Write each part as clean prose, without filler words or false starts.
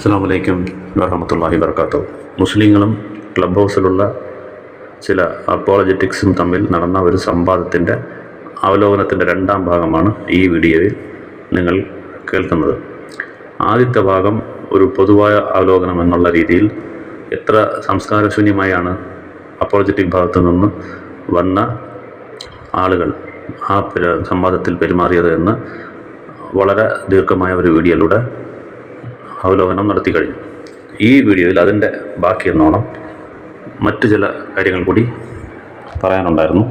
അസ്സലാമു അലൈക്കും വറഹ്മത്തുള്ളാഹി വബറകാതുഹു. മുസ്ലിങ്ങളും ക്ലബ് ഹൗസിലുള്ള ചില അപ്പോളജറ്റിക്സും തമ്മിൽ നടന്ന ഒരു സംവാദത്തിൻ്റെ അവലോകനത്തിൻ്റെ രണ്ടാം ഭാഗമാണ് ഈ വീഡിയോയിൽ നിങ്ങൾ കേൾക്കുന്നത്. ആദ്യത്തെ ഭാഗം ഒരു പൊതുവായ അവലോകനം എന്നുള്ള രീതിയിൽ എത്ര സംസ്കാരശൂന്യമായാണ് അപ്പോളജറ്റിക് ഭാഗത്തു നിന്ന് വന്ന ആളുകൾ ആ സംവാദത്തിൽ പെരുമാറിയത് എന്ന് വളരെ ദീർഘമായ ഒരു വീഡിയോയിലൂടെ അവലോകനം നടത്തി കഴിഞ്ഞു. ഈ വീഡിയോയിൽ അതിൻ്റെ ബാക്കി എന്നോണം മറ്റു ചില കാര്യങ്ങൾ കൂടി പറയാനുണ്ടായിരുന്നു.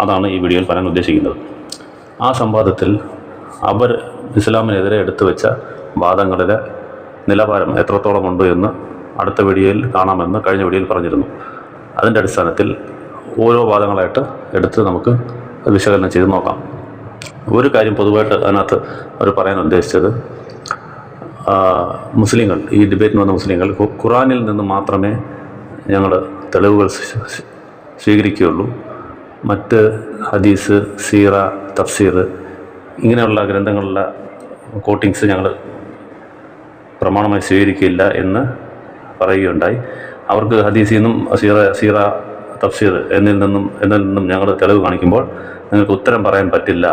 അതാണ് ഈ വീഡിയോയിൽ പറയാൻ ഉദ്ദേശിക്കുന്നത്. ആ സംവാദത്തിൽ അവർ ഇസ്ലാമിനെതിരെ എടുത്തു വെച്ച വാദങ്ങളിലെ നിലവാരം എത്രത്തോളമുണ്ട് എന്ന് അടുത്ത വീഡിയോയിൽ കാണാമെന്ന് കഴിഞ്ഞ വീഡിയോയിൽ പറഞ്ഞിരുന്നു. അതിൻ്റെ അടിസ്ഥാനത്തിൽ ഓരോ വാദങ്ങളായിട്ട് എടുത്ത് നമുക്ക് വിശകലനം ചെയ്ത് നോക്കാം. ഒരു കാര്യം പൊതുവായിട്ട് അതിനകത്ത് അവർ പറയാൻ ഉദ്ദേശിച്ചത്, മുസ്ലിങ്ങൾ, ഈ ഡിബേറ്റിന് വന്ന മുസ്ലിങ്ങൾ ഖുറാനിൽ നിന്ന് മാത്രമേ ഞങ്ങൾ തെളിവുകൾ സ്വീകരിക്കുകയുള്ളൂ, മറ്റ് ഹദീസ്, സീറ, തഫ്സീർ ഇങ്ങനെയുള്ള ഗ്രന്ഥങ്ങളിലെ കോട്ടിങ്സ് ഞങ്ങൾ പ്രമാണമായി സ്വീകരിക്കില്ല എന്ന് പറയുകയുണ്ടായി. അവർക്ക് ഹദീസിൽ നിന്നും സീറ, തഫ്സീർ എന്നിൽ നിന്നും ഞങ്ങൾ തെളിവ് കാണിക്കുമ്പോൾ നിങ്ങൾക്ക് ഉത്തരം പറയാൻ പറ്റില്ല,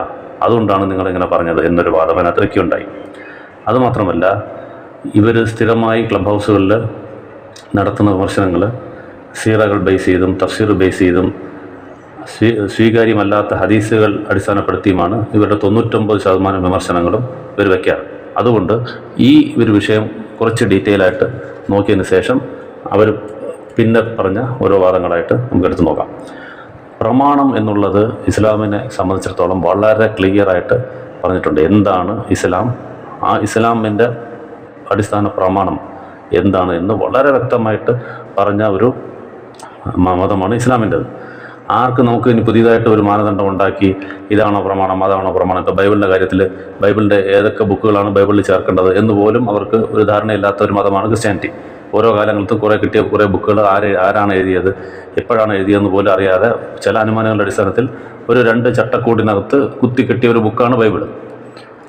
അതുകൊണ്ടാണ് നിങ്ങളിങ്ങനെ പറഞ്ഞത് എന്നൊരു വാദം അതിനകത്ത് വയ്ക്കുകയുണ്ടായി. അതുമാത്രമല്ല, ഇവർ സ്ഥിരമായി ക്ലബ് ഹൗസുകളിൽ നടത്തുന്ന വിമർശനങ്ങൾ സീറകൾ ബേസ് ചെയ്തും തഫ്സീർ ബേസ് ചെയ്തും സ്വീകാര്യമല്ലാത്ത ഹദീസുകൾ അടിസ്ഥാനപ്പെടുത്തിയുമാണ് ഇവരുടെ 99% വിമർശനങ്ങളും ഇവർ വയ്ക്കാറ്. അതുകൊണ്ട് ഈ ഒരു വിഷയം കുറച്ച് ഡീറ്റെയിൽ ആയിട്ട് നോക്കിയതിന് ശേഷം അവർ പിന്നെ പറഞ്ഞ ഓരോ വാദങ്ങളായിട്ട് നമുക്കെടുത്ത് നോക്കാം. പ്രമാണം എന്നുള്ളത് ഇസ്ലാമിനെ സംബന്ധിച്ചിടത്തോളം വളരെ ക്ലിയറായിട്ട് പറഞ്ഞിട്ടുണ്ട്. എന്താണ് ഇസ്ലാം, ആ ഇസ്ലാമിൻ്റെ അടിസ്ഥാന പ്രമാണം എന്താണ് എന്ന് വളരെ വ്യക്തമായിട്ട് പറഞ്ഞ ഒരു മതമാണ് ഇസ്ലാമിൻ്റെത്. ആർക്ക് നമുക്ക് ഇനി പുതിയതായിട്ട് ഒരു മാനദണ്ഡം ഉണ്ടാക്കി ഇതാണോ പ്രമാണം, അതാണോ പ്രമാണം, ഇപ്പോൾ ബൈബിളിൻ്റെ കാര്യത്തിൽ ബൈബിളിൻ്റെ ഏതൊക്കെ ബുക്കുകളാണ് ബൈബിളിൽ ചേർക്കേണ്ടത് എന്ന് പോലും അവർക്ക് ഒരു ധാരണയില്ലാത്ത ഒരു മതമാണ് ക്രിസ്ത്യാനിറ്റി. ഓരോ കാലങ്ങളിലും കിട്ടിയ കുറേ ബുക്കുകൾ ആരാണ് എഴുതിയത്, എപ്പോഴാണ് എഴുതിയതെന്ന് പോലും അറിയാതെ ചില അനുമാനങ്ങളുടെ അടിസ്ഥാനത്തിൽ ഒരു 2 ചട്ടക്കൂടിനകത്ത് കുത്തിക്കെട്ടിയ ഒരു ബുക്കാണ് ബൈബിൾ.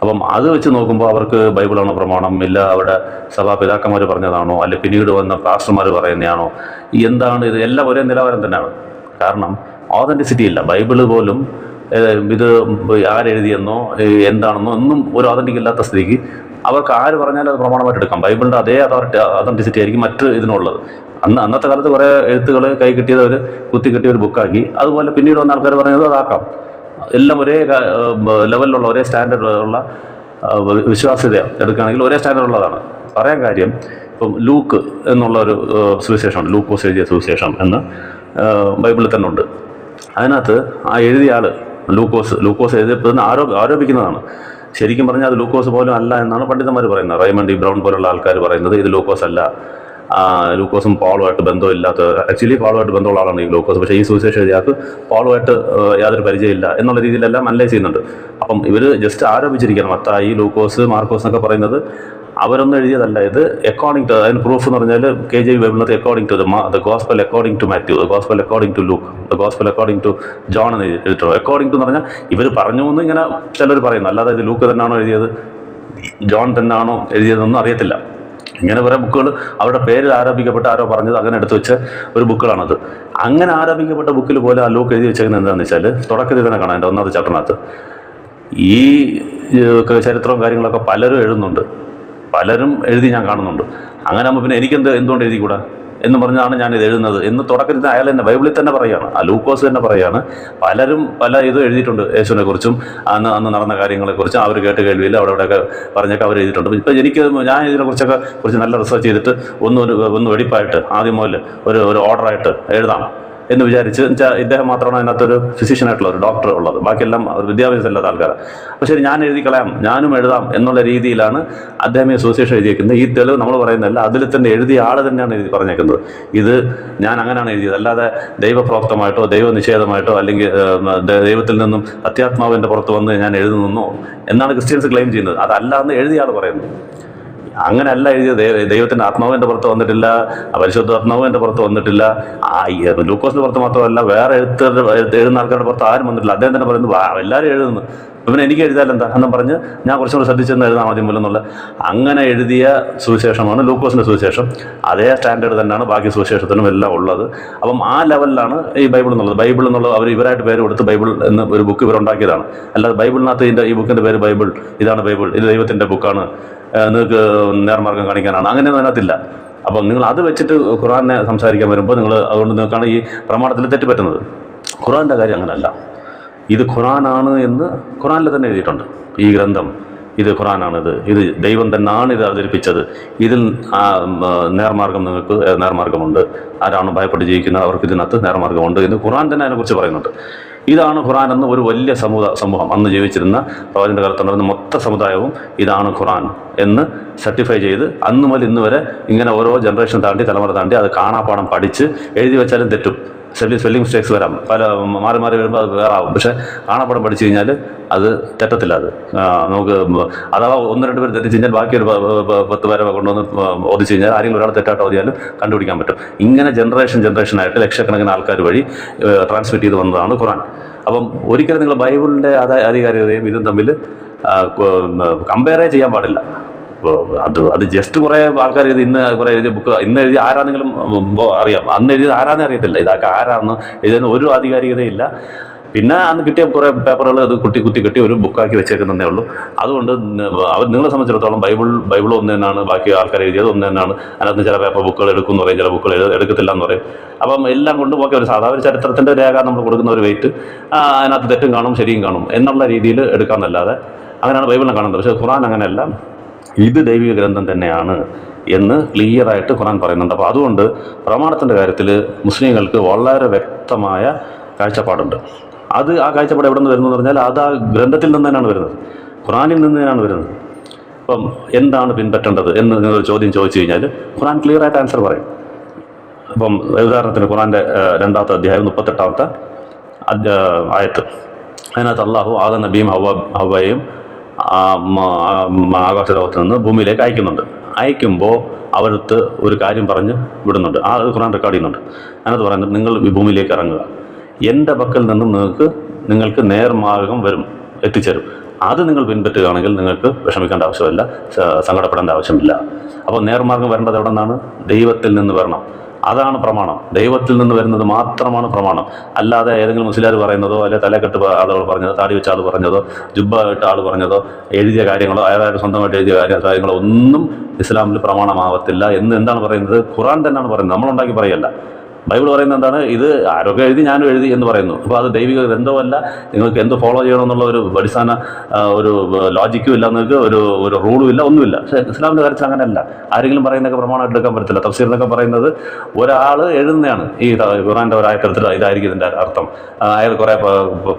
അപ്പം അത് വെച്ച് നോക്കുമ്പോൾ അവർക്ക് ബൈബിളാണോ പ്രമാണം, ഇല്ല അവിടെ സഭാപിതാക്കന്മാർ പറഞ്ഞതാണോ, അല്ലെ പിന്നീട് വന്ന പാസ്റ്റർമാർ പറയുന്നതാണോ, എന്താണ് ഇത്, എല്ലാം ഒരേ നിലവാരം തന്നെയാണ്. കാരണം ഓതൻറ്റിസിറ്റി ഇല്ല. ബൈബിള് പോലും ഇത് ആരെഴുതിയെന്നോ എന്താണെന്നോ ഒന്നും ഒരു ഓതൻറ്റിക് ഇല്ലാത്ത സ്ഥിതിക്ക് അവർക്ക് ആര് പറഞ്ഞാലും അത് പ്രമാണമായിട്ട് എടുക്കാം. ബൈബിളിൻ്റെ അതേ അതൻറ്റിസിറ്റി ആയിരിക്കും മറ്റ് ഇതിനുള്ളത്. അന്നത്തെ കാലത്ത് കുറേ എഴുത്തുകൾ കൈ കിട്ടിയത് അവർ കുത്തിക്കെട്ടിയ ഒരു ബുക്കാക്കി, അതുപോലെ പിന്നീട് വന്ന ആൾക്കാർ പറഞ്ഞത് അതാക്കാം. എല്ലാം ഒരേ ലെവലിലുള്ള ഒരേ സ്റ്റാൻഡേർഡുള്ള വിശ്വാസ്യത എടുക്കുകയാണെങ്കിൽ ഒരേ സ്റ്റാൻഡേർഡുള്ളതാണ്. പറയാൻ കാര്യം, ഇപ്പം ലൂക്ക് എന്നുള്ള ഒരു സുവിശേഷമുണ്ട്, ലൂക്കോസ് എഴുതിയ സുവിശേഷം എന്ന് ബൈബിളിൽ തന്നെ ഉണ്ട്. അതിനകത്ത് ആ എഴുതിയ ആൾ ലൂക്കോസ് എഴുതിയപ്പോൾ ആരോപിക്കുന്നതാണ്. ശരിക്കും പറഞ്ഞാൽ അത് ലൂക്കോസ് പോലും അല്ല എന്നാണ് പണ്ഡിതന്മാർ പറയുന്നത്. റൈമണ്ട് ഇ ബ്രൗൺ പോലുള്ള ആൾക്കാർ പറയുന്നത് ഇത് ലൂക്കോസ് അല്ല, ലൂക്കോസും പോളുമായിട്ട് ബന്ധമില്ലാത്ത, ആക്ച്വലി പോളുമായിട്ട് ബന്ധമുള്ള ആളാണ് ഈ ലൂക്കോസ്. പക്ഷേ ഈ സുവിശേഷം എഴുതിയാൾക്ക് പോളുമായിട്ട് യാതൊരു പരിചയമില്ല എന്നുള്ള രീതിയിലെല്ലാം അനലൈസ് ചെയ്യുന്നുണ്ട്. അപ്പം ഇവർ ജസ്റ്റ് ആരോപിച്ചിരിക്കണം. മത്തായി, ലൂക്കോസ്, മാർക്കോസ് എന്നൊക്കെ പറയുന്നത് അവരൊന്നും എഴുതിയതല്ല. ഇത് അക്കോർഡിംഗ് ടു, അതിന് പ്രൂഫ് എന്ന് പറഞ്ഞാൽ KJV ബൈബിളിനകത്ത് according to the gospel according to Matthew, the gospel according to Luke, the gospel according to John എന്ന് എഴുതിയിട്ടുള്ളൂ. അക്കോർഡിംഗ് ടു എന്ന് പറഞ്ഞാൽ ഇവർ പറഞ്ഞു എന്ന് ഇങ്ങനെ ചിലർ പറയുന്നു, അല്ലാതെ ഇത് ലൂക്ക് തന്നെയാണോ എഴുതിയത്, ജോൺ തന്നെയാണോ എഴുതിയതെന്നൊന്നും അറിയത്തില്ല. ഇങ്ങനെ കുറേ ബുക്കുകൾ അവരുടെ പേരിൽ ആരോപിക്കപ്പെട്ട് ആരോ പറഞ്ഞത് അങ്ങനെ എടുത്തു വെച്ച ഒരു ബുക്കുകളാണത്. അങ്ങനെ ആരോപിക്കപ്പെട്ട ബുക്കിൽ പോലെ ആ ലൂക്ക് എഴുതി വെച്ചേക്കുന്നത് എന്താണെന്ന് വെച്ചാൽ തുടക്കത്തിൽ തന്നെ കാണാം. എൻ്റെ 1ാമത്തെ ചാപ്റ്ററിനകത്ത് ഈ ചരിത്രവും കാര്യങ്ങളൊക്കെ പലരും എഴുതുന്നുണ്ട്, പലരും എഴുതി ഞാൻ കാണുന്നുണ്ട്. അങ്ങനെ ആകുമ്പോൾ പിന്നെ എന്തുകൊണ്ട് എഴുതിക്കൂടാ എന്ന് പറഞ്ഞാണ് ഞാൻ ഇത് എഴുതുന്നത് എന്ന് തുടക്കത്തിൽ അയാൾ തന്നെ ബൈബിളിൽ തന്നെ പറയുകയാണ്. ആ ലൂക്കോസ് തന്നെ പറയുകയാണ്, പലരും പല ഇത് എഴുതിയിട്ടുണ്ട്, യേശുവിനെ കുറിച്ചും അന്ന് നടന്ന കാര്യങ്ങളെക്കുറിച്ചും അവർ കേട്ട് കേൾവിയിൽ അവിടെയൊക്കെ പറഞ്ഞൊക്കെ അവർ എഴുതിയിട്ടുണ്ട്. ഇപ്പം ഞാൻ ഇതിനെക്കുറിച്ച് നല്ല റിസർച്ച് ചെയ്തിട്ട് ഒന്ന് വെടിപ്പായിട്ട് ആദ്യം മുതൽ ഒരു ഓർഡറായിട്ട് എഴുതാം എന്ന് വിചാരിച്ച്, ഇദ്ദേഹം മാത്രമാണ് അതിനകത്തൊരു ഫിസിഷ്യനായിട്ടുള്ള ഒരു ഡോക്ടർ ഉള്ളത്, ബാക്കിയെല്ലാം വിദ്യാഭ്യാസം ഇല്ലാത്ത ആൾക്കാരാണ്. അപ്പോൾ ശരി, ഞാൻ എഴുതി കളയാം, ഞാനും എഴുതാം എന്നുള്ള രീതിയിലാണ് അദ്ദേഹം ഈ സുവിശേഷം എഴുതിയേക്കുന്നത്. ഈ തെളിവ് നമ്മൾ പറയുന്നതല്ല, അതിൽ തന്നെ എഴുതിയ ആൾ തന്നെയാണ് എഴുതി പറഞ്ഞേക്കുന്നത്. ഇത് ഞാൻ അങ്ങനെയാണ് എഴുതിയത്, അല്ലാതെ ദൈവപ്രോക്തമായിട്ടോ ദൈവനിഷേധമായിട്ടോ അല്ലെങ്കിൽ ദൈവത്തിൽ നിന്നും അത്യാത്മാവിൻ്റെ പുറത്ത് വന്ന് ഞാൻ എഴുതുന്നോ എന്നാണ് ക്രിസ്ത്യൻസ് ക്ലെയിം ചെയ്യുന്നത്. അതല്ല എന്ന് എഴുതിയ ആൾ പറയുന്നത്. അങ്ങനെയല്ല എഴുതിയത്. ദൈവത്തിൻ്റെ ആത്മാവ് എൻ്റെ പുറത്ത് വന്നിട്ടില്ല, പരിശുദ്ധാത്മാവ് എൻ്റെ പുറത്ത് വന്നിട്ടില്ല. ലൂക്കോസിൻ്റെ പുറത്ത് മാത്രമല്ല, വേറെ എഴുതുന്ന ആൾക്കാരുടെ പുറത്ത് ആരും വന്നിട്ടില്ല. അദ്ദേഹം തന്നെ പറയുന്നു എല്ലാവരും എഴുതുന്നു, പിന്നെ എനിക്ക് എഴുതാൻ എന്താ എന്നും പറഞ്ഞ് ഞാൻ കുറച്ചും കൂടെ ശ്രദ്ധിച്ചെന്ന് എഴുതാൻ മതി പോലും എന്നുള്ള അങ്ങനെ എഴുതിയ സുവിശേഷമാണ് ലൂക്കോസിൻ്റെ സുവിശേഷം. അതേ സ്റ്റാൻഡേർഡ് തന്നെയാണ് ബാക്കി സുവിശേഷത്തിനും എല്ലാം ഉള്ളത്. അപ്പം ആ ലെവലിലാണ് ഈ ബൈബിൾ എന്നുള്ളത്. ബൈബിൾ എന്നുള്ളത് അവർ ഇവരായിട്ട് പേര് കൊടുത്ത് ബൈബിൾ എന്ന ഒരു ബുക്ക് ഇവരുണ്ടാക്കിയതാണ്. അല്ലാതെ ബൈബിളിനകത്ത് ഈ ബുക്കിൻ്റെ പേര് ബൈബിൾ, ഇതാണ് ബൈബിൾ, ഇത് ദൈവത്തിൻ്റെ ബുക്കാണ്, നിങ്ങൾക്ക് നേർമാർഗം കാണിക്കാനാണ്, അങ്ങനെയൊന്നും അതിനകത്തില്ല. അപ്പം നിങ്ങൾ അത് വെച്ചിട്ട് ഖുർആനെ സംസാരിക്കാൻ വരുമ്പോൾ നിങ്ങൾ അതുകൊണ്ട് നിങ്ങൾക്കാണ് ഈ പ്രമാണത്തിൽ തെറ്റുപറ്റുന്നത്. ഖുർആൻ്റെ കാര്യം അങ്ങനെയല്ല. ഇത് ഖുർആനാണ് എന്ന് ഖുർആനിൽ തന്നെ എഴുതിയിട്ടുണ്ട്. ഈ ഗ്രന്ഥം ഇത് ഖുർആനാണിത്, ഇത് ദൈവം തന്നെയാണ് ഇത് അവതരിപ്പിച്ചത്, ഇതിൽ നേർമാർഗം, നിങ്ങൾക്ക് നേർമാർഗമുണ്ട്, ആരാണ് ഭയപ്പെട്ട് ജീവിക്കുന്നത് അവർക്ക് ഇതിനകത്ത് നേർമാർഗമുണ്ട് എന്ന് ഖുർആൻ തന്നെ അതിനെക്കുറിച്ച് പറയുന്നുണ്ട്. ഇതാണ് ഖുർആൻ എന്ന് ഒരു വലിയ സമൂഹം അന്ന് ജീവിച്ചിരുന്ന പ്രവാചകന്റെ കാലത്തുണ്ടായിരുന്ന മൊത്ത സമുദായവും ഇതാണ് ഖുർആൻ എന്ന് സർട്ടിഫൈ ചെയ്ത് അന്ന് മുതൽ ഇന്ന് വരെ ഇങ്ങനെ ഓരോ ജനറേഷൻ താണ്ടി തലമുറ താണ്ടി അത് കാണാപ്പാടം പഠിച്ച് എഴുതി വെച്ചാലും തെറ്റും, സ്പെല്ലിംഗ് മിസ്റ്റേക്സ് വരാം, പല മാറി മാറി വരുമ്പോൾ അത് വേറെ ആവും. പക്ഷേ കാണാപ്പാടം പഠിച്ചു കഴിഞ്ഞാൽ അത് തെറ്റത്തില്ല. അത് നമുക്ക് അഥവാ 1-2 പേര് തെറ്റിച്ച് കഴിഞ്ഞാൽ ബാക്കി ഒരു 10 പേരെ കൊണ്ടുവന്ന് ഓദിച്ചു കഴിഞ്ഞാൽ ആരെങ്കിലും ഒരാൾ തെറ്റായിട്ട് ഓതിയാലും കണ്ടുപിടിക്കാൻ പറ്റും. ഇങ്ങനെ ജനറേഷനായിട്ട് ലക്ഷക്കണക്കിന് ആൾക്കാർ വഴി ട്രാൻസ്മിറ്റ് ചെയ്ത് വന്നതാണ് ഖുർആൻ. അപ്പം ഒരിക്കലും നിങ്ങൾ ബൈബിളിൻ്റെ ആധികാരികതയും ഇതും തമ്മിൽ കമ്പയറേ ചെയ്യാൻ പാടില്ല. അത് ജസ്റ്റ് കുറേ ആൾക്കാർ ഇത് ഇന്ന് കുറേ എഴുതിയ ബുക്ക് ഇന്ന് എഴുതി ആരാണെങ്കിലും അറിയാം, അന്ന് എഴുതിയത് ആരാന്നേ അറിയത്തില്ല. ഇതൊക്കെ ആരാന്ന് എഴുതുന്ന ഒരു ആധികാരികതയില്ല. പിന്നെ അന്ന് കിട്ടിയ കുറേ പേപ്പറുകൾ അത് കുത്തി കെട്ടി ഒരു ബുക്കാക്കി വെച്ചേക്കുന്നതേ ഉള്ളൂ. അതുകൊണ്ട് നിങ്ങളെ സംബന്ധിച്ചിടത്തോളം ബൈബിൾ ഒന്ന് തന്നെയാണ്, ബാക്കി ആൾക്കാർ എഴുതിയത് ഒന്ന് തന്നെയാണ്. അതിനകത്ത് ചില പേപ്പർ ബുക്കുകൾ എടുക്കുമെന്ന് പറയും, ചില ബുക്കുകൾ എടുക്കത്തില്ല എന്ന് പറയും. അപ്പം എല്ലാം കൊണ്ടും ഒക്കെ ഒരു സാധാരണ ചരിത്രത്തിൻ്റെ രേഖ നമ്മൾ കൊടുക്കുന്ന ഒരു വെയിറ്റ് അതിനകത്ത് തെറ്റും കാണും ശരിയും കാണും എന്നുള്ള രീതിയിൽ എടുക്കാമെന്നല്ലാതെ അങ്ങനെയാണ് ബൈബിളിനെ കാണുന്നത്. പക്ഷേ ഖുർആൻ അങ്ങനെയല്ല, ഇത് ദൈവിക ഗ്രന്ഥം തന്നെയാണ് എന്ന് ക്ലിയറായിട്ട് ഖുർആൻ പറയുന്നുണ്ട്. അപ്പോൾ അതുകൊണ്ട് പ്രമാണത്തിൻ്റെ കാര്യത്തിൽ മുസ്ലിങ്ങൾക്ക് വളരെ വ്യക്തമായ കാഴ്ചപ്പാടുണ്ട്. ആ കാഴ്ചപ്പാട് എവിടെ നിന്ന് വരുന്നു എന്ന് പറഞ്ഞാൽ അത് ആ ഗ്രന്ഥത്തിൽ നിന്ന് തന്നെയാണ് വരുന്നത്, ഖുർആനിൽ നിന്ന് തന്നെയാണ് വരുന്നത്. അപ്പം എന്താണ് പിൻപറ്റേണ്ടത് എന്ന് നിങ്ങൾ ചോദ്യം ചോദിച്ചു കഴിഞ്ഞാൽ ഖുർആൻ ക്ലിയറായിട്ട് ആൻസർ പറയും. അപ്പം ഉദാഹരണത്തിന് ഖുർആൻ്റെ 2-ാമത്തെ അധ്യായം 38-ാമത്തെ ആയത്ത്, അതിനകത്ത് അള്ളാഹു ആദം നബിയും ഹവ്വയും ആകാശലോകത്ത് നിന്ന് ഭൂമിയിലേക്ക് അയക്കുമ്പോൾ അവരടുത്ത് ഒരു കാര്യം പറഞ്ഞ് വിടുന്നുണ്ട്. അത് ഖുർആൻ റെക്കോർഡ് ചെയ്യുന്നുണ്ട്. അതിനകത്ത് പറയുന്നത്, നിങ്ങൾ ഈ ഭൂമിയിലേക്ക് ഇറങ്ങുക, എൻ്റെ പക്കൽ നിന്നും നിങ്ങൾക്ക് നേർമാർഗം എത്തിച്ചേരും. അത് നിങ്ങൾ പിൻപറ്റുകയാണെങ്കിൽ നിങ്ങൾക്ക് വിഷമിക്കേണ്ട ആവശ്യമില്ല, സങ്കടപ്പെടേണ്ട ആവശ്യമില്ല. അപ്പോൾ നേർമാർഗം വരേണ്ടത് എവിടെ നിന്നാണ്? ദൈവത്തിൽ നിന്ന് വരണം. അതാണ് പ്രമാണം. ദൈവത്തിൽ നിന്ന് വരുന്നത് മാത്രമാണ് പ്രമാണം. അല്ലാതെ ഏതെങ്കിലും മുസ്ലിം പറയുന്നതോ അല്ലെങ്കിൽ തലക്കെട്ട് ആളുകൾ പറഞ്ഞതോ താടി വെച്ച ആൾ പറഞ്ഞതോ ജുബ്ബ ഇട്ട ആൾ പറഞ്ഞതോ എഴുതിയ കാര്യങ്ങളോ അയാളുടെ സ്വന്തമായിട്ട് എഴുതിയ കാര്യങ്ങളോ ഒന്നും ഇസ്ലാമിൽ പ്രമാണമാവത്തില്ല എന്ന് എന്താണ് പറയുന്നത്? ഖുർആൻ തന്നെയാണ് പറയുന്നത്, നമ്മളുണ്ടാക്കി പറയല്ല. ബൈബിൾ പറയുന്നത് എന്താണ്? ഇത് ആരൊക്കെ എഴുതി ഞാനും എഴുതി എന്ന് പറയുന്നു. അപ്പോൾ അത് ദൈവിക ഗ്രന്ഥമല്ല, നിങ്ങൾക്ക് എന്ത് ഫോളോ ചെയ്യണമെന്നുള്ള ഒരു അടിസ്ഥാന ഒരു ലോജിക്കും ഇല്ല, നിങ്ങൾക്ക് ഒരു റൂളും ഇല്ല, ഒന്നുമില്ല. പക്ഷേ ഇസ്ലാമിൻ്റെ കാര്യത്തിൽ അങ്ങനെയല്ല. ആരെങ്കിലും പറയുന്നതൊക്കെ പ്രമാണമായിട്ട് എടുക്കാൻ പറ്റത്തില്ല. തഫ്സീർ എന്നൊക്കെ പറയുന്നത് ഒരാൾ എഴുതുന്നതാണ്. ഈ ഖുർആൻ്റെ ഒരു ആയത്തെടുത്തിട്ട് ഇതായിരിക്കും ഇതിൻ്റെ അർത്ഥം, അയാൾ കുറേ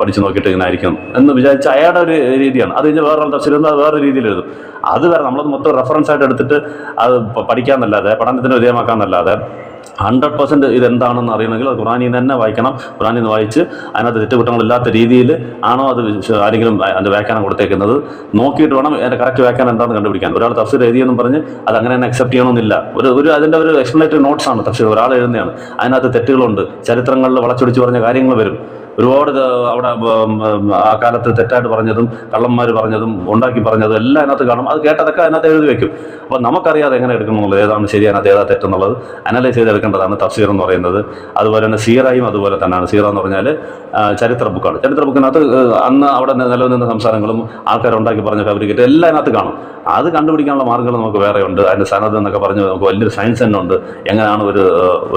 പഠിച്ച് നോക്കിയിട്ട് ഇങ്ങനെ ആയിരിക്കും എന്ന് വിചാരിച്ച് അയാളുടെ ഒരു രീതിയാണ്. അത് കഴിഞ്ഞ് വേറൊരാൾ തഫ്സീർ എഴുതുന്നത് അത് വേറെ രീതിയിൽ എഴുതും. അത് വേറെ, നമ്മളത് മൊത്തം റെഫറൻസ് ആയിട്ട് എടുത്തിട്ട് അത് പഠിക്കാമെന്നല്ലാതെ പഠനത്തിന് വിധേയമാക്കാമെന്നല്ലാതെ 100% ഇതെന്താണെന്ന് അറിയണമെങ്കിൽ അത് ഖുർആനിൽ നിന്ന് തന്നെ വായിക്കണം. ഖുർആനിൽ നിന്ന് വായിച്ച് അതിനകത്ത് തെറ്റുകുറ്റങ്ങളില്ലാത്ത രീതിയിൽ ആണോ അത് ആരെങ്കിലും അതിൻ്റെ വ്യാഖ്യാനം കൊടുത്തേക്കുന്നത് നോക്കിയിട്ട് വേണം അതിൻ്റെ കറക്റ്റ് വ്യാഖ്യാനം എന്താണെന്ന് കണ്ടുപിടിക്കാൻ. ഒരാൾ തഫ്സീർ എഴുതിയെന്നും പറഞ്ഞ് അത് അങ്ങനെ തന്നെ അക്സെപ്റ്റ് ചെയ്യണമെന്നില്ല. അതിൻ്റെ ഒരു എക്സ്പ്ലനേറ്ററി നോട്ട്സാണ് തഫ്സീർ, ഒരാൾ എഴുതുന്നതാണ്. അതിനകത്ത് തെറ്റുകളുണ്ട്, ചരിത്രങ്ങളിൽ വളച്ചൊടിച്ച് പറഞ്ഞ കാര്യങ്ങൾ വരും. ഒരുപാട് അവിടെ ആ കാലത്ത് തെറ്റായിട്ട് പറഞ്ഞതും കള്ളന്മാർ പറഞ്ഞതും ഉണ്ടാക്കി പറഞ്ഞതും എല്ലാം അതിനകത്ത് കാണും. അത് കേട്ടതൊക്കെ അതിനകത്ത് എഴുതി വെക്കും. അപ്പോൾ നമുക്കറിയാതെ എങ്ങനെ എടുക്കണം എന്നുള്ളത്, ഏതാണ് ശരി അതിനകത്ത് ഏതാ തെറ്റെന്നുള്ളത് അനലൈസ് ചെയ്തെടുക്കേണ്ടതാണ് തഫ്സീർ എന്ന് പറയുന്നത്. അതുപോലെ തന്നെ സീറയും അതുപോലെ തന്നെയാണ്. സീറ എന്ന് പറഞ്ഞാൽ ചരിത്ര ബുക്കാണ്. ചരിത്ര ബുക്കിനകത്ത് അന്ന് അവിടെ നിലനിന്ന സംസാരങ്ങളും ആൾക്കാരുണ്ടാക്കി പറഞ്ഞ ഫാബ്രിക്കേറ്റ് എല്ലാം അതിനകത്ത് കാണും. അത് കണ്ടുപിടിക്കാനുള്ള മാർഗ്ഗങ്ങൾ നമുക്ക് വേറെയുണ്ട്. അതിൻ്റെ സനത് എന്നൊക്കെ പറഞ്ഞ് നമുക്ക് വലിയൊരു സയൻസ് തന്നെ ഉണ്ട്. എങ്ങനെയാണ്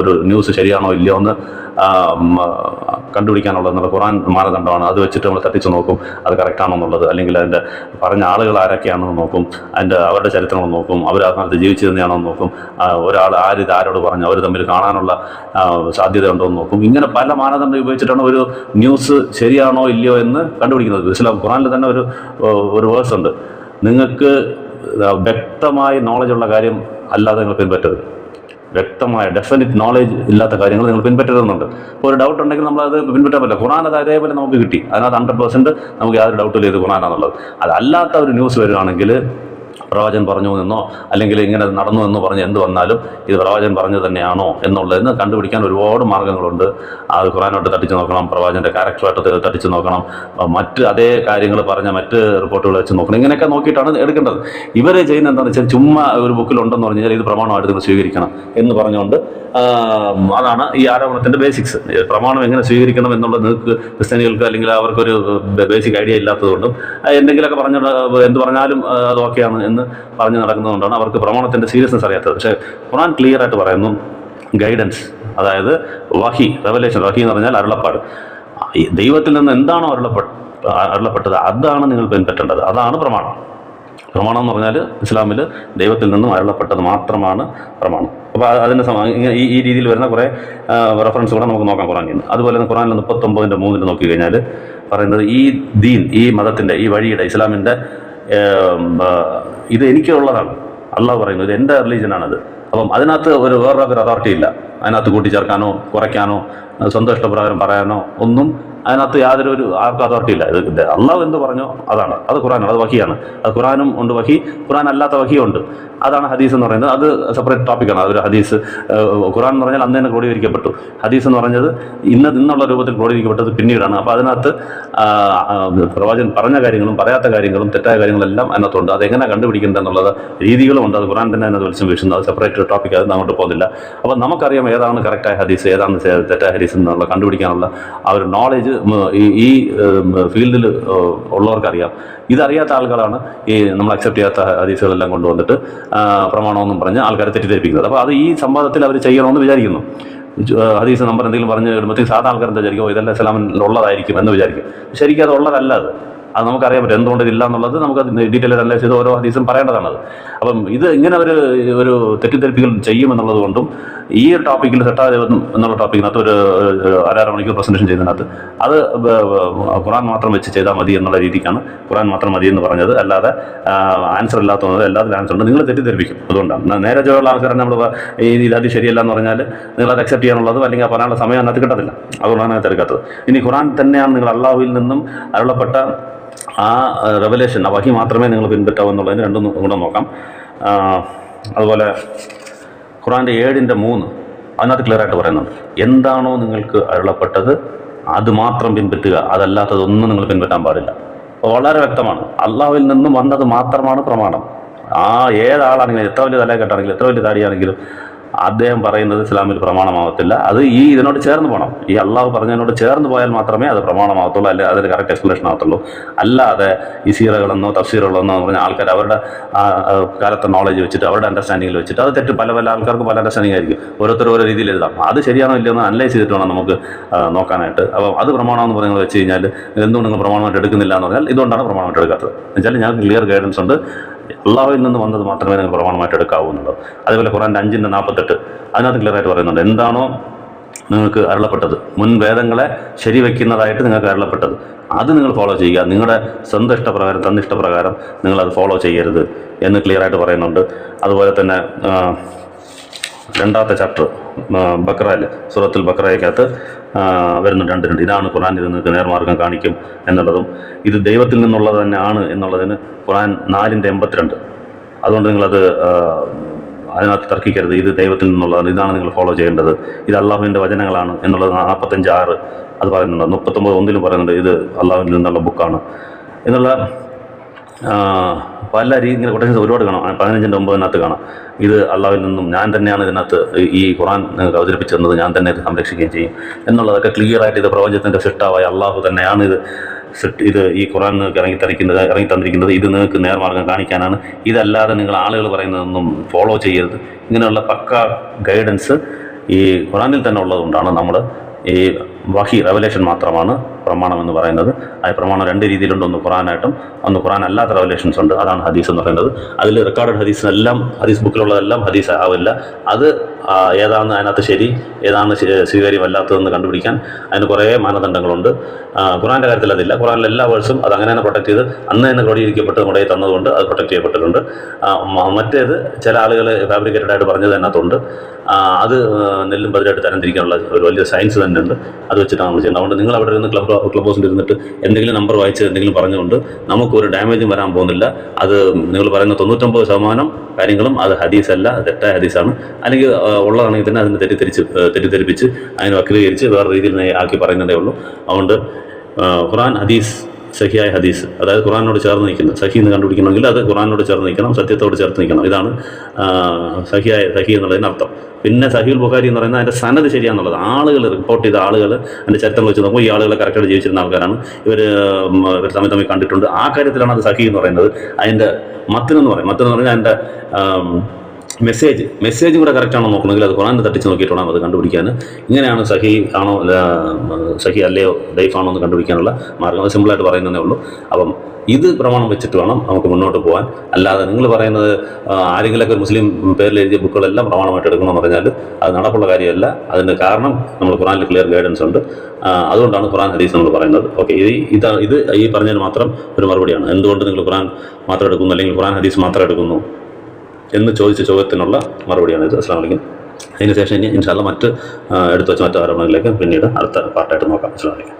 ഒരു ന്യൂസ് ശരിയാണോ ഇല്ലയോ എന്ന് കണ്ടുപിടിക്കാനുള്ളതെന്നുള്ള ഖുർആൻ മാനദണ്ഡമാണ്. അത് വെച്ചിട്ട് നമ്മൾ തട്ടിച്ച് നോക്കും അത് കറക്റ്റാണോ എന്നുള്ളത്. അല്ലെങ്കിൽ അതിൻ്റെ പറഞ്ഞ ആളുകൾ ആരൊക്കെയാണെന്ന് നോക്കും, അവരുടെ ചരിത്രങ്ങൾ നോക്കും, അവർ ആ കാലത്ത് ജീവിച്ചിരുന്നതാണോ എന്ന് നോക്കും, ഒരാൾ ആരിത് ആരോട് പറഞ്ഞു, അവർ തമ്മിൽ കാണാനുള്ള സാധ്യത ഉണ്ടോ എന്ന് നോക്കും. ഇങ്ങനെ പല മാനദണ്ഡം ഉപയോഗിച്ചിട്ടാണ് ഒരു ന്യൂസ് ശരിയാണോ ഇല്ലയോ എന്ന് കണ്ടുപിടിക്കുന്നത്. ഇസ്ലാം ഖുർആനിൽ തന്നെ ഒരു വേഴ്സ് ഉണ്ട്, നിങ്ങൾക്ക് വ്യക്തമായ നോളജുള്ള കാര്യം അല്ലാതെ നിങ്ങൾ പിൻപറ്റരുത്. വ്യക്തമായ ഡെഫിനിറ്റ് നോളേജ് ഇല്ലാത്ത കാര്യങ്ങൾ നിങ്ങൾ പിൻപറ്റരുതെന്നുണ്ട്. ഇപ്പോൾ ഒരു ഡൗട്ട് ഉണ്ടെങ്കിൽ നമ്മളത് പിൻപറ്റാൻ പറ്റില്ല. ഖുർആൻ അത് അതേപോലെ നമുക്ക് കിട്ടി, അതിനകത്ത് 100% നമുക്ക് യാതൊരു ഡൗട്ടില്ല ഇത് ഖുർആനാണെന്നുള്ളത്. അതല്ലാത്ത ഒരു ന്യൂസ് വരികയാണെങ്കിൽ പ്രവാചകൻ പറഞ്ഞു എന്നോ അല്ലെങ്കിൽ ഇങ്ങനെ നടന്നു എന്ന് പറഞ്ഞ് എന്ത് വന്നാലും ഇത് പ്രവാചകൻ പറഞ്ഞു തന്നെയാണോ എന്നുള്ളതെന്ന് കണ്ടുപിടിക്കാൻ ഒരുപാട് മാർഗ്ഗങ്ങളുണ്ട്. അത് ഖുറാനോട്ട് തട്ടിച്ച് നോക്കണം, പ്രവാചകൻ്റെ ക്യാരക്ടറായിട്ട് തട്ടിച്ച് നോക്കണം, മറ്റ് അതേ കാര്യങ്ങൾ പറഞ്ഞ മറ്റ് റിപ്പോർട്ടുകൾ വെച്ച് നോക്കണം. ഇങ്ങനെയൊക്കെ നോക്കിയിട്ടാണ് എടുക്കേണ്ടത്. ഇവർ ചെയ്യുന്നത് എന്താണെന്ന് വെച്ചാൽ ചുമ്മാ ഒരു ബുക്കിലുണ്ടെന്ന് പറഞ്ഞു കഴിഞ്ഞാൽ ഇത് പ്രമാണമായിട്ട് നിങ്ങൾ സ്വീകരിക്കണം എന്ന് പറഞ്ഞുകൊണ്ട് അതാണ് ഈ ആരോപണത്തിൻ്റെ ബേസിക്സ്. പ്രമാണം എങ്ങനെ സ്വീകരിക്കണം എന്നുള്ളത് നിങ്ങൾക്ക് ക്രിസ്ത്യാനികൾക്ക് അല്ലെങ്കിൽ അവർക്കൊരു ബേസിക് ഐഡിയ ഇല്ലാത്തതുകൊണ്ടും എന്തെങ്കിലുമൊക്കെ എന്ത് പറഞ്ഞാലും അത് ഓക്കെയാണ് എന്ന് പറഞ്ഞ് നടക്കുന്നതുകൊണ്ടാണ് അവർക്ക് പ്രമാണത്തിൻ്റെ സീരിയസ്നെസ് അറിയാത്തത്. പക്ഷേ ഖുർആൻ ക്ലിയർ ആയിട്ട് പറയുന്നു ഗൈഡൻസ്, അതായത് വഹി, റെവലേഷൻ. വഹി എന്ന് പറഞ്ഞാൽ അരുളപ്പാട്. ദൈവത്തിൽ നിന്ന് എന്താണോ അരുളപ്പെട്ടത് അതാണ് നിങ്ങൾ പിൻപറ്റേണ്ടത്. അതാണ് പ്രമാണം. പ്രമാണം എന്ന് പറഞ്ഞാൽ ഇസ്ലാമിൽ ദൈവത്തിൽ നിന്നും അരുളപ്പെട്ടത് മാത്രമാണ് പ്രമാണം. അപ്പോൾ അതിന് ഈ രീതിയിൽ വരുന്ന കുറേ റെഫറൻസ് കൂടെ നമുക്ക് നോക്കാം ഖുറാനിൽ നിന്ന്. അതുപോലെ തന്നെ ഖുറാനിൽ 39:3 നോക്കി കഴിഞ്ഞാൽ പറയുന്നത് ഈ ദീൻ, ഈ മതത്തിൻ്റെ, ഈ വഴിയുടെ, ഇസ്ലാമിൻ്റെ ഇത് എനിക്കുള്ളതാണ്. അള്ളാഹ് പറയുന്നു ഇത് എൻ്റെ റിലീജനാണത്. അപ്പം അതിനകത്ത് വേറൊരു അതോറിറ്റി ഇല്ല. അതിനകത്ത് കൂട്ടിച്ചേർക്കാനോ കുറയ്ക്കാനോ സ്വന്തം ഇഷ്ടപ്രകാരം പറയാനോ ഒന്നും അതിനകത്ത് യാതൊരു ആർക്കും അതോറിറ്റി ഇല്ല. ഇത് അള്ളാഹ് എന്ത് പറഞ്ഞോ അതാണ്. അത് ഖുറാനാണ്, അത് വഹിയാണ്. അത് ഖുറാനും ഉണ്ട് വഹി, ഖുറാൻ അല്ലാത്ത വഹിയുണ്ട്. അതാണ് ഹദീസ് എന്ന് പറയുന്നത്. അത് സെപ്പറേറ്റ് ടോപ്പിക്കാണ്. അതൊരു ഹദീസ്. ഖുറാൻ എന്ന് പറഞ്ഞാൽ അന്ന് തന്നെ ക്രോഡീകരിക്കപ്പെട്ടു. ഹദീസ് എന്ന് പറഞ്ഞത് ഇന്നുള്ള രൂപത്തിൽ ക്രോഡീകരിക്കപ്പെട്ടത് പിന്നീടാണ്. അപ്പോൾ അതിനകത്ത് പ്രവാചകൻ പറഞ്ഞ കാര്യങ്ങളും പറയാത്ത കാര്യങ്ങളും തെറ്റായ കാര്യങ്ങളെല്ലാം അതിനകത്തുണ്ട്. അതെങ്ങനെ കണ്ടുപിടിക്കേണ്ടത് എന്നുള്ളത് രീതികളുമുണ്ട്. അത് ഖുറാൻ തന്നെ അതിനകത്ത് വെളിച്ചം വീശുന്നു. അത് സെപ്പറേറ്റ് ടോപ്പിക്ക്, അത് അങ്ങോട്ട് പോകുന്നില്ല. അപ്പോൾ നമുക്കറിയാം ഏതാണ് കറക്റ്റായ ഹദീസ്, ഏതാണ് തെറ്റായ ഹദീസ് എന്നുള്ള കണ്ടുപിടിക്കാനുള്ള ആ ഒരു നോളേജ് ഈ ഫീൽഡിൽ ഉള്ളവർക്കറിയാം. ഇതറിയാത്ത ആളുകളാണ് ഈ നമ്മൾ അക്സെപ്റ്റ് ചെയ്യാത്ത ഹദീസുകളെല്ലാം കൊണ്ടുവന്നിട്ട് പ്രമാണമെന്നും പറഞ്ഞ് ആൾക്കാരെ തെറ്റിദ്ധരിപ്പിക്കുന്നത്. അപ്പോൾ അത് ഈ സംവാദത്തിൽ അവർ ചെയ്യണമെന്ന് വിചാരിക്കുന്നു. ഹദീസ് നമ്പർ എന്തെങ്കിലും പറഞ്ഞ് ഇടുമ്പോഴത്തേക്ക് സാധാരണ ആൾക്കാർ എന്താ വിചാരിക്കും, ഇതെല്ലാം ഇസ്ലാമിൽ ഉള്ളതായിരിക്കും എന്ന് വിചാരിക്കും. ശരിക്കും അത് ഉള്ളതല്ല. അത് നമുക്കറിയാൻ പറ്റും എന്തുകൊണ്ട് ഇതില്ല എന്നുള്ളത്. നമുക്ക് ഡീറ്റെയിൽ അനലൈസ് ചെയ്ത് ഓരോ ഹദീസും പറയേണ്ടതാണത്. അപ്പം ഇത് ഇങ്ങനെ ഒരു തെറ്റിദ്ധരിപ്പിക്കൽ ചെയ്യുമെന്നുള്ളത് കൊണ്ടും ഈ ഒരു ടോപ്പിക്കിൽ സെറ്റായ എന്നുള്ള ടോപ്പിക്കിനകത്ത് ഒരു 1.5 മണിക്കൂർ പ്രസൻറ്റേഷൻ ചെയ്യുന്നതിനകത്ത് അത് ഖുറാൻ മാത്രം വെച്ച് ചെയ്താൽ മതി എന്നുള്ള രീതിക്കാണ് ഖുറാൻ മാത്രം മതി എന്ന് പറഞ്ഞത്. അല്ലാതെ ആൻസർ ഇല്ലാത്തത് എല്ലാത്തിലും ആൻസർ ഉണ്ട്. നിങ്ങൾ തെറ്റിദ്ധരിപ്പിക്കും. അതുകൊണ്ടാണ് നേരെ ജോലുള്ള ആൾക്കാരെ നമ്മൾ ഇത് ശരിയല്ല എന്ന് പറഞ്ഞാൽ നിങ്ങളത് അക്സെപ്റ്റ് ചെയ്യാനുള്ളതും അല്ലെങ്കിൽ ആ പറയാനുള്ള സമയം അതിനകത്ത് കിട്ടത്തില്ല. അതുകൊണ്ടാണ് അത് എടുക്കാത്തത്. ഇനി ഖുറാൻ തന്നെയാണ് നിങ്ങൾ അള്ളാഹുവിൽ നിന്നും അരുളപ്പെട്ട ആ റെവലേഷൻ, ആ വഹി മാത്രമേ നിങ്ങൾ പിൻപറ്റാവൂ എന്നുള്ളതിന് രണ്ടും കൂടെ നോക്കാം. അതുപോലെ ഖുറാൻ്റെ 7:3 അതിനകത്ത് ക്ലിയർ ആയിട്ട് പറയുന്നുണ്ട്, എന്താണോ നിങ്ങൾക്ക് അരുളപ്പെട്ടത് അത് മാത്രം പിൻപറ്റുക, അതല്ലാത്തതൊന്നും നിങ്ങൾ പിൻപറ്റാൻ പാടില്ല. വളരെ വ്യക്തമാണ്. അള്ളാഹുവിൽ നിന്നും വന്നത് മാത്രമാണ് പ്രമാണം. ഏതാളാണെങ്കിലും, എത്ര വലിയ തലക്കെട്ടാണെങ്കിലും, എത്ര വലിയ താടിയാണെങ്കിലും അദ്ദേഹം പറയുന്നത് ഇസ്ലാമിൽ പ്രമാണമാവത്തില്ല. അത് ഇതിനോട് ചേർന്ന് പോകണം. ഈ അള്ളാഹു പറഞ്ഞതിനോട് ചേർന്ന് പോയാൽ മാത്രമേ അത് പ്രമാണമാവത്തുള്ളൂ, അല്ലെ അതിന് കറക്റ്റ് എക്സ്പ്ലനേഷൻ ആവത്തുള്ളൂ. അല്ലാതെ ഈ സീറകളെന്നോ തഫ്സീറുകളെന്നോ എന്ന് പറഞ്ഞാൽ ആൾക്കാർ അവരുടെ കാലത്തെ നോളജ് വെച്ചിട്ട്, അവരുടെ അണ്ടർസ്റ്റാൻഡിങ്ങിൽ വെച്ചിട്ട്, അത് തെറ്റ്. പല ആൾക്കാർക്ക് പല അണ്ടർസ്റ്റാൻഡിങ് ആയിരിക്കും. ഓരോ രീതിയിൽ എഴുതാം. അത് ശരിയാണോ ഇല്ലയോ എന്ന് അനലൈസ് ചെയ്തിട്ട് വേണം നമുക്ക് നോക്കാനായിട്ട്. അപ്പം അത് പ്രമാണമെന്ന് പറയുന്നത് വെച്ച് കഴിഞ്ഞാൽ എന്തുകൊണ്ട് നിങ്ങൾ പ്രമാണമായിട്ട് എടുക്കുന്നില്ല എന്ന് പറഞ്ഞാൽ ഇതുകൊണ്ടാണ് പ്രമാണമായിട്ട് എടുക്കാത്തത്. എന്നുവെച്ചാൽ ഞങ്ങൾക്ക് ക്ലിയർ ഗൈഡൻസ് ഉണ്ട്, അള്ളാഹുവിൽ നിന്ന് വന്നത് മാത്രമേ നിങ്ങൾ പ്രമാണമായിട്ട് എടുക്കാവുന്നുള്ളൂ. അതേപോലെ ഖുറാൻ്റെ 5:48 അതിനകത്ത് ക്ലിയറായിട്ട് പറയുന്നുണ്ട്, എന്താണോ നിങ്ങൾക്ക് അരുളപ്പെട്ടത്, മുൻ വേദങ്ങളെ ശരിവെക്കുന്നതായിട്ട് നിങ്ങൾക്ക് അരുളപ്പെട്ടത്, അത് നിങ്ങൾ ഫോളോ ചെയ്യുക. നിങ്ങളുടെ സ്വന്തം ഇഷ്ടപ്രകാരം, തന്നിഷ്ടപ്രകാരം നിങ്ങളത് ഫോളോ ചെയ്യരുത് എന്ന് ക്ലിയറായിട്ട് പറയുന്നുണ്ട്. അതുപോലെ തന്നെ 2ാമത്തെ ചാപ്റ്റർ ബക്രയിൽ, സൂറത്തുൽ ബക്രയ്ക്കകത്ത് വരുന്നുണ്ട് 2 ഇതാണ് ഖുറാൻ, ഇത് നിങ്ങൾക്ക് നേർമാർഗം കാണിക്കും എന്നുള്ളതും ഇത് ദൈവത്തിൽ നിന്നുള്ളത് തന്നെയാണ് എന്നുള്ളതിന് ഖുറാൻ 4:82. അതുകൊണ്ട് നിങ്ങളത് അതിനകത്ത് തർക്കിക്കരുത്. ഇത് ദൈവത്തിൽ നിന്നുള്ളതാണ്, ഇതാണ് നിങ്ങൾ ഫോളോ ചെയ്യേണ്ടത്, ഇത് അള്ളാഹുവിൻ്റെ വചനങ്ങളാണ് എന്നുള്ളത് 45:6 അത് പറയുന്നുണ്ട്. 39:1 പറയുന്നുണ്ട് ഇത് അള്ളാഹുവിൽ നിന്നുള്ള ബുക്കാണ് എന്നുള്ള പല ഇങ്ങനെ കൊട്ടേഷൻസ് ഒരുപാട് കാണാം. 15:9 കാണാം ഇത് അള്ളാഹുവിൽ നിന്നും, ഞാൻ തന്നെയാണ് ഇതിനകത്ത് ഈ ഖുറാൻ നിങ്ങൾക്ക് അവതരിപ്പിച്ചു തന്നത്, ഞാൻ തന്നെ ഇത് സംരക്ഷിക്കുകയും ചെയ്യും എന്നുള്ളതൊക്കെ ക്ലിയറായിട്ട് ഇത് പ്രപഞ്ചത്തിൻ്റെ സൃഷ്ടാവായ അള്ളാഹു തന്നെയാണ് ഇത് ഈ ഖുറാൻ നിങ്ങൾക്ക് ഇറങ്ങി തന്നിരിക്കുന്നത്, ഇത് നിങ്ങൾക്ക് നേർമാർഗം കാണിക്കാനാണ്. ഇതല്ലാതെ നിങ്ങൾ ആളുകൾ പറയുന്നതൊന്നും ഫോളോ ചെയ്യരുത്. ഇങ്ങനെയുള്ള പക്ക ഗൈഡൻസ് ഈ ഖുറാനിൽ തന്നെ ഉള്ളതുകൊണ്ടാണ് നമ്മൾ ഈ വഹി, റെവലേഷൻ മാത്രമാണ് പ്രമാണം എന്ന് പറയുന്നത്. ആ പ്രമാണം 2 രീതിയിലുണ്ട്. ഒന്ന് ഖുറാനായിട്ടും ഒന്ന് ഖുറാൻ അല്ലാത്ത റെവലേഷൻസ് ഉണ്ട്. അതാണ് ഹദീസ് എന്ന് പറയുന്നത്. അതിൽ റെക്കോർഡഡ് ഹദീസ് ബുക്കിലുള്ളതെല്ലാം ഹദീസ് ആവില്ല. അത് ഏതാണ് അതിനകത്ത് ശരി, ഏതാണ് സ്വീകാര്യമല്ലാത്തതെന്ന് കണ്ടുപിടിക്കാൻ അതിന് കുറേ മാനദണ്ഡങ്ങളുണ്ട്. ഖുറാൻ്റെ കാര്യത്തിൽ അതില്ല. ഖുറാനിലെ എല്ലാ വേഴ്സും അത് അങ്ങനെ തന്നെ പ്രൊട്ടക്ട് ചെയ്ത് അന്ന് തന്നെ ക്രോഡീകരിക്കപ്പെട്ട് നമ്മുടെ തന്നതുകൊണ്ട് അത് പ്രൊട്ടക്ട് ചെയ്യപ്പെട്ടിട്ടുണ്ട്. മറ്റേത് ചില ആളുകൾ ഫാബ്രിക്കേറ്റഡ് ആയിട്ട് പറഞ്ഞത് അതിനകത്തുണ്ട്. അത് നെല്ലും പതിരായിട്ട് തരംതിരിക്കാനുള്ള ഒരു വലിയ സയൻസ് തന്നെ ഉണ്ട്. അത് വെച്ചിട്ടാണ് നമ്മൾ ചെയ്യുന്നത്. അതുകൊണ്ട് നിങ്ങൾ അവിടെ ഇരുന്ന് ക്ലബ് ഹൗസിൽ ഇരുന്നിട്ട് എന്തെങ്കിലും നമ്പർ വായിച്ച് എന്തെങ്കിലും പറഞ്ഞുകൊണ്ട് നമുക്കൊരു ഡാമേജും വരാൻ പോകുന്നില്ല. അത് നിങ്ങൾ പറയുന്ന 99% കാര്യങ്ങളും അത് ഹദീസല്ല, തെറ്റായ ഹദീസാണ്. അല്ലെങ്കിൽ ഉള്ളതാണെങ്കിൽ തന്നെ അതിനെ തെറ്റിദ്ധരിപ്പിച്ച് അതിനെ വക്രീകരിച്ച് വേറെ രീതിയിൽ ആക്കി പറയുന്നതേ ഉള്ളൂ. അതുകൊണ്ട് ഖുറാൻ, ഹദീസ്, സഹിയായ ഹദീസ്, അതായത് ഖുറാനോട് ചേർന്ന് നിൽക്കുന്നത്. സഹി എന്ന് കണ്ടുപിടിക്കണമെങ്കിൽ അത് ഖുറാനോട് ചേർന്ന് നിൽക്കണം, സത്യത്തോട് ചേർത്ത് നിൽക്കണം. ഇതാണ് സഹി എന്നുള്ളതിന് അർത്ഥം. പിന്നെ സഹീൽ ബുഖാരി എന്ന് പറയുന്നത് അതിൻ്റെ സനത് ശരിയാണെന്നുള്ളത്. ആളുകൾ റിപ്പോർട്ട് ചെയ്ത ആളുകൾ അതിൻ്റെ ചരിത്രം വെച്ച് നോക്കുമ്പോൾ ഈ ആളുകളെ കറക്റ്റായിട്ട് ജീവിച്ചിരുന്ന ആൾക്കാരാണ്. ഇവർ തമ്മിൽ കണ്ടിട്ടുണ്ട്. ആ കാര്യത്തിലാണ് അത് സഹി എന്ന് പറയുന്നത്. അതിൻ്റെ മത്തിനെന്ന് പറഞ്ഞാൽ അതിൻ്റെ മെസ്സേജും കൂടെ കറക്റ്റാണോ നോക്കണമെങ്കിൽ അത് ഖുറാനിൽ തട്ടിച്ച് നോക്കിയിട്ട് വേണം അത് കണ്ടുപിടിക്കാൻ. ഇങ്ങനെയാണ് സഹി ആണോ സഹി അല്ലയോ ദൈഫാണോ എന്ന് കണ്ടുപിടിക്കാനുള്ള മാർഗ്ഗം. അത് സിമ്പിളായിട്ട് പറയുന്നതേ ഉള്ളൂ. അപ്പം ഇത് പ്രമാണം വെച്ചിട്ട് വേണം നമുക്ക് മുന്നോട്ട് പോകാൻ. അല്ലാതെ നിങ്ങൾ പറയുന്നത് ആരെങ്കിലുമൊക്കെ ഒരു മുസ്ലിം പേരിൽ എഴുതിയ ബുക്കുകളെല്ലാം പ്രമാണമായിട്ട് എടുക്കണമെന്ന് പറഞ്ഞാൽ അത് നടപ്പുള്ള കാര്യമല്ല. അതിൻ്റെ കാരണം നമ്മൾ ഖുറാനിൽ ക്ലിയർ ഗൈഡൻസ് ഉണ്ട്. അതുകൊണ്ടാണ് ഖുറാൻ ഹദീസ് നമ്മൾ പറയുന്നത്. ഓക്കെ, ഇത് ഈ പറഞ്ഞതിന് മാത്രം ഒരു മറുപടിയാണ്. എന്തുകൊണ്ട് നിങ്ങൾ ഖുറാൻ മാത്രം എടുക്കുന്നു അല്ലെങ്കിൽ ഖുറാൻ ഹദീസ് മാത്രം എടുക്കുന്നു എന്ന് ചോദിച്ച ചോദ്യത്തിനുള്ള മറുപടിയാണിത്. അസ്സലാമു അലൈക്കും. അതിനുശേഷം ഇനി ഇൻഷാ അല്ലാഹ് എടുത്തു വെച്ച മറ്റു ആരോപണങ്ങളിലേക്ക് പിന്നീട് അടുത്ത പാർട്ടായിട്ട് നോക്കാം. അസ്സലാമു അലൈക്കും.